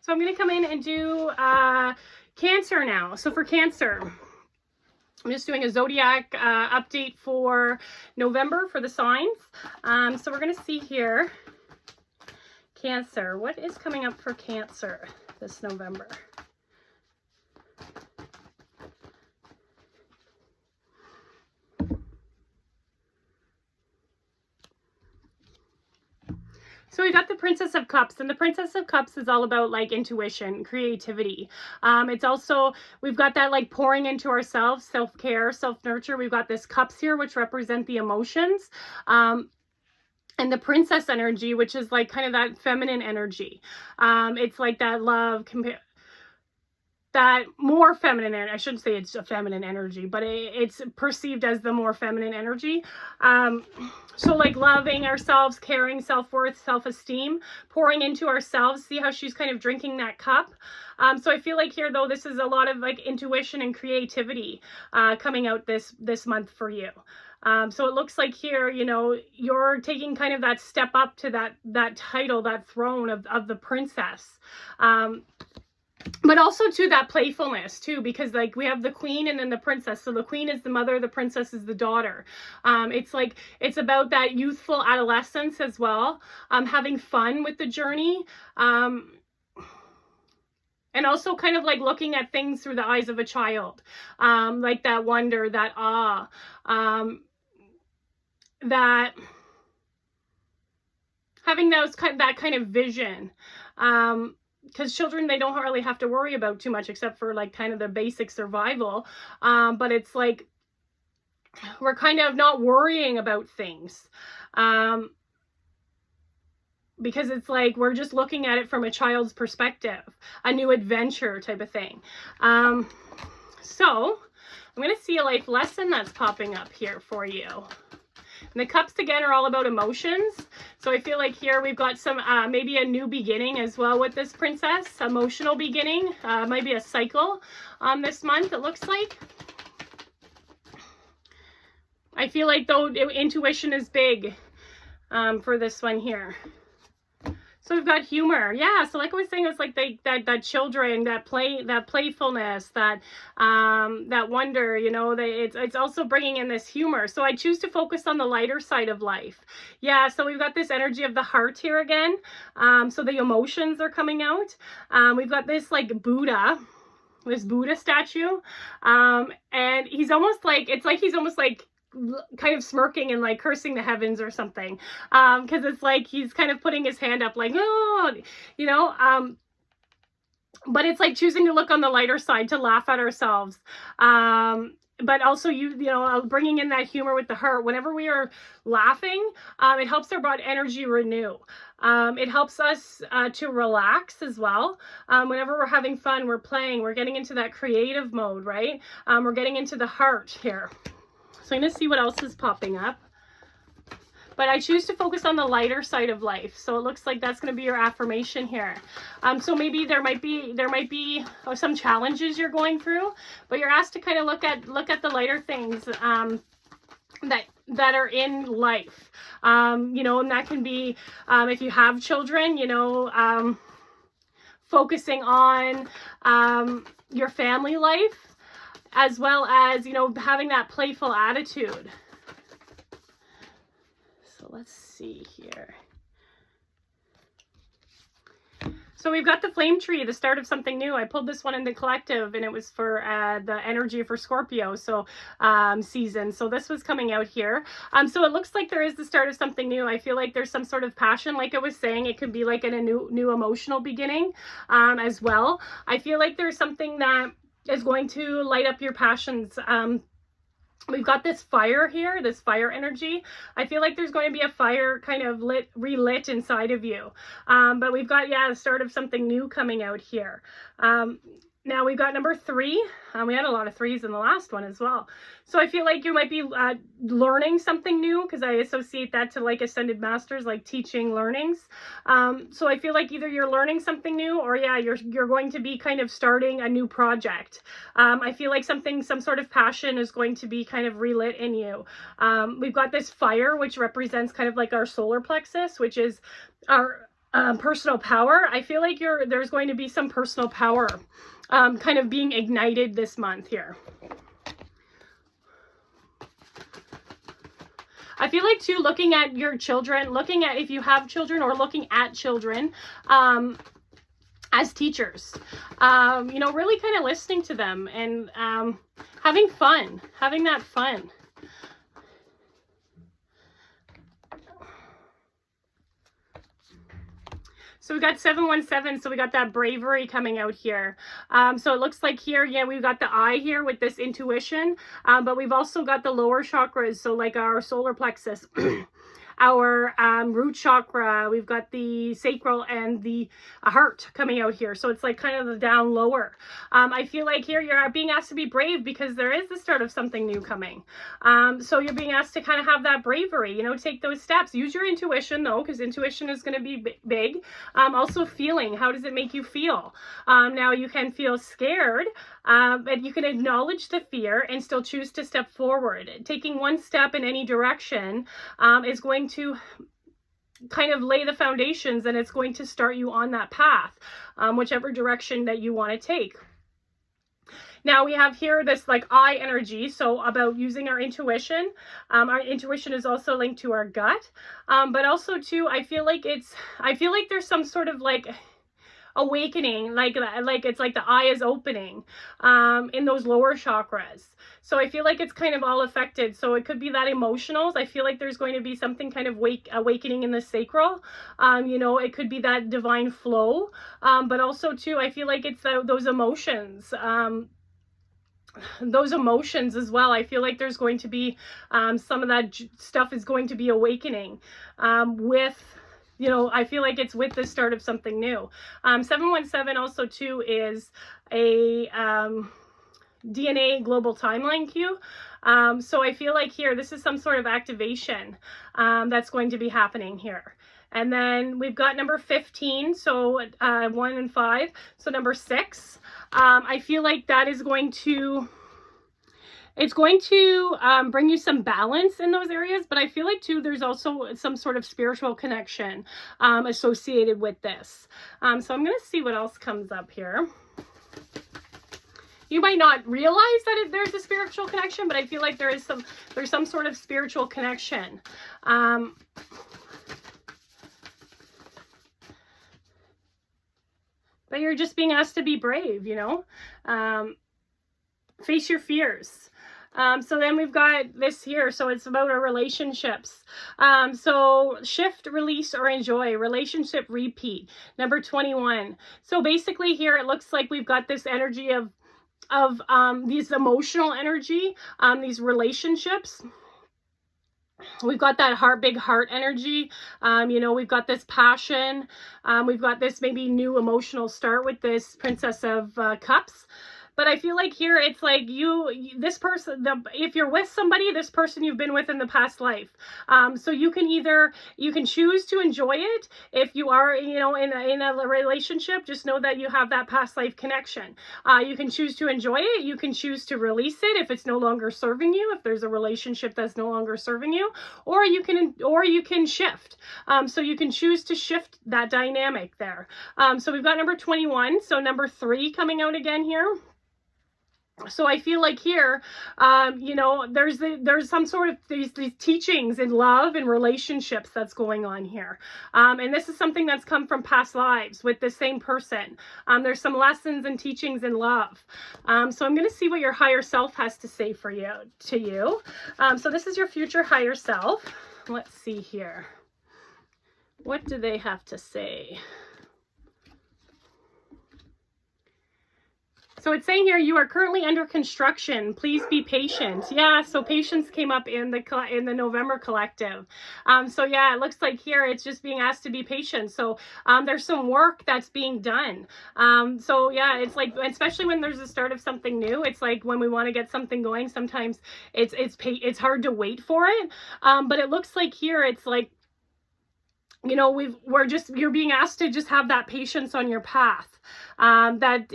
So I'm going to come in and do Cancer now. So for Cancer, I'm just doing a Zodiac update for November for the signs. So we're going to see here, Cancer. What is coming up for Cancer this November? So we got the Princess of Cups, and the Princess of Cups is all about like intuition, creativity. It's also, we've got that like pouring into ourselves, self-care, self-nurture. We've got this cups here, which represent the emotions. And the princess energy, which is like kind of that feminine energy. It's like that love, that more feminine, I shouldn't say it's a feminine energy, but it's perceived as the more feminine energy. So like loving ourselves, caring, self-worth, self-esteem, pouring into ourselves. See how she's kind of drinking that cup. So I feel like here though, this is a lot of like intuition and creativity coming out this month for you. So it looks like here, you know, you're taking kind of that step up to that title, that throne of the princess. But also to that playfulness too, because like we have the queen and then the princess. So the queen is the mother, the princess is the daughter. It's like, it's about that youthful adolescence as well. Having fun with the journey. And also kind of like looking at things through the eyes of a child. Like that wonder, that awe, that having that kind of vision. Because children, they don't really have to worry about too much except for like kind of the basic survival. But it's like we're kind of not worrying about things. Because it's like we're just looking at it from a child's perspective, a new adventure type of thing. So I'm going to see a life lesson that's popping up here for you. And the cups again are all about emotions. So I feel like here we've got some, maybe a new beginning as well with this princess, emotional beginning, might be a cycle this month, it looks like. I feel like though intuition is big for this one here. So we've got humor. Yeah, so like I was saying, it's like that children, that playfulness, that wonder, you know, it's also bringing in this humor. So I choose to focus on the lighter side of life. Yeah, so we've got this energy of the heart here again. So the emotions are coming out. We've got this like Buddha, this Buddha statue. And he's almost like, it's like he's almost like kind of smirking and like cursing the heavens or something, because it's like he's kind of putting his hand up like, oh, you know, but it's like choosing to look on the lighter side, to laugh at ourselves, but also you know, bringing in that humor with the heart. Whenever we are laughing, it helps our body energy renew. It helps us to relax as well. Whenever we're having fun, we're playing, we're getting into that creative mode, right? We're getting into the heart here. So I'm going to see what else is popping up. But I choose to focus on the lighter side of life. So it looks like that's going to be your affirmation here. So maybe there might be some challenges you're going through, but you're asked to kind of look at the lighter things that are in life. You know, and that can be if you have children, you know, focusing on your family life, as well as, you know, having that playful attitude. So let's see here. So we've got the flame tree, the start of something new. I pulled this one in the collective, and it was for the energy for Scorpio, so season. So this was coming out here. So it looks like there is the start of something new. I feel like there's some sort of passion, like I was saying. It could be like in a new emotional beginning as well. I feel like there's something that is going to light up your passions. We've got this fire here, this fire energy. I feel like there's going to be a fire kind of relit inside of you. But we've got, yeah, the start of something new coming out here. Now we've got number 3. We had a lot of 3s in the last one as well. So I feel like you might be learning something new, because I associate that to like ascended masters, like teaching learnings. So I feel like either you're learning something new, or yeah, you're going to be kind of starting a new project. I feel like some sort of passion is going to be kind of relit in you. We've got this fire, which represents kind of like our solar plexus, which is our personal power. I feel like there's going to be some personal power kind of being ignited this month here. I feel like too, looking at your children, looking at if you have children, or looking at children as teachers, you know, really kind of listening to them and having fun, having that fun. So we got 717, so we got that bravery coming out here. So it looks like here, yeah, we've got the eye here with this intuition, but we've also got the lower chakras, so like our solar plexus, our root chakra, we've got the sacral and the heart coming out here. So it's like kind of the down lower. I feel like here you're being asked to be brave because there is the start of something new coming. So you're being asked to kind of have that bravery, you know, take those steps. Use your intuition though, because intuition is going to be big. Also feeling, how does it make you feel? Now you can feel scared, but you can acknowledge the fear and still choose to step forward. Taking one step in any direction is going to kind of lay the foundations, and it's going to start you on that path, whichever direction that you want to take. Now we have here this like eye energy, so about using our intuition. Our intuition is also linked to our gut, but also too, I feel like there's some sort of like awakening, like it's like the eye is opening in those lower chakras. So I feel like it's kind of all affected. So it could be that emotionals. I feel like there's going to be something kind of awakening in the sacral. You know, it could be that divine flow, but also too, I feel like it's those emotions. Those emotions as well. I feel like there's going to be some of that stuff is going to be awakening with, you know, I feel like it's with the start of something new. 717 also too is a DNA global timeline cue. So I feel like here, this is some sort of activation that's going to be happening here. And then we've got number 15, so 1 and 5. So number 6, I feel like that is going to, it's going to bring you some balance in those areas, but I feel like too, there's also some sort of spiritual connection associated with this. So I'm going to see what else comes up here. You might not realize that there's a spiritual connection, but I feel like there's some sort of spiritual connection. But you're just being asked to be brave, you know, face your fears. So then we've got this here. So it's about our relationships. So shift, release, or enjoy. Relationship repeat. Number 21. So basically here, it looks like we've got this energy of these emotional energy, these relationships. We've got that big heart energy. You know, we've got this passion. We've got this maybe new emotional start with this Princess of Cups. But I feel like here it's like this person, if you're with somebody, this person you've been with in the past life. So you can choose to enjoy it. If you are, you know, in a relationship, just know that you have that past life connection. You can choose to enjoy it. You can choose to release it if it's no longer serving you, if there's a relationship that's no longer serving you, or you can shift. So you can choose to shift that dynamic there. So we've got number 21. So number 3 coming out again here. So I feel like here, you know, there's some sort of these teachings in love and relationships that's going on here. And this is something that's come from past lives with the same person. There's some lessons and teachings in love. So I'm going to see what your higher self has to say for you, so this is your future higher self. Let's see here. What do they have to say? So it's saying here, you are currently under construction. Please be patient. Yeah, so patience came up in the November collective. So yeah, it looks like here it's just being asked to be patient. So there's some work that's being done. So yeah, it's like, especially when there's a start of something new, it's like when we want to get something going, sometimes it's hard to wait for it. But it looks like here it's like, you know, you're being asked to just have that patience on your path. That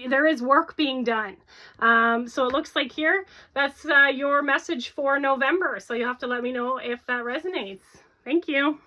there is work being done. So it looks like here, that's your message for November. So you have to let me know if that resonates. Thank you.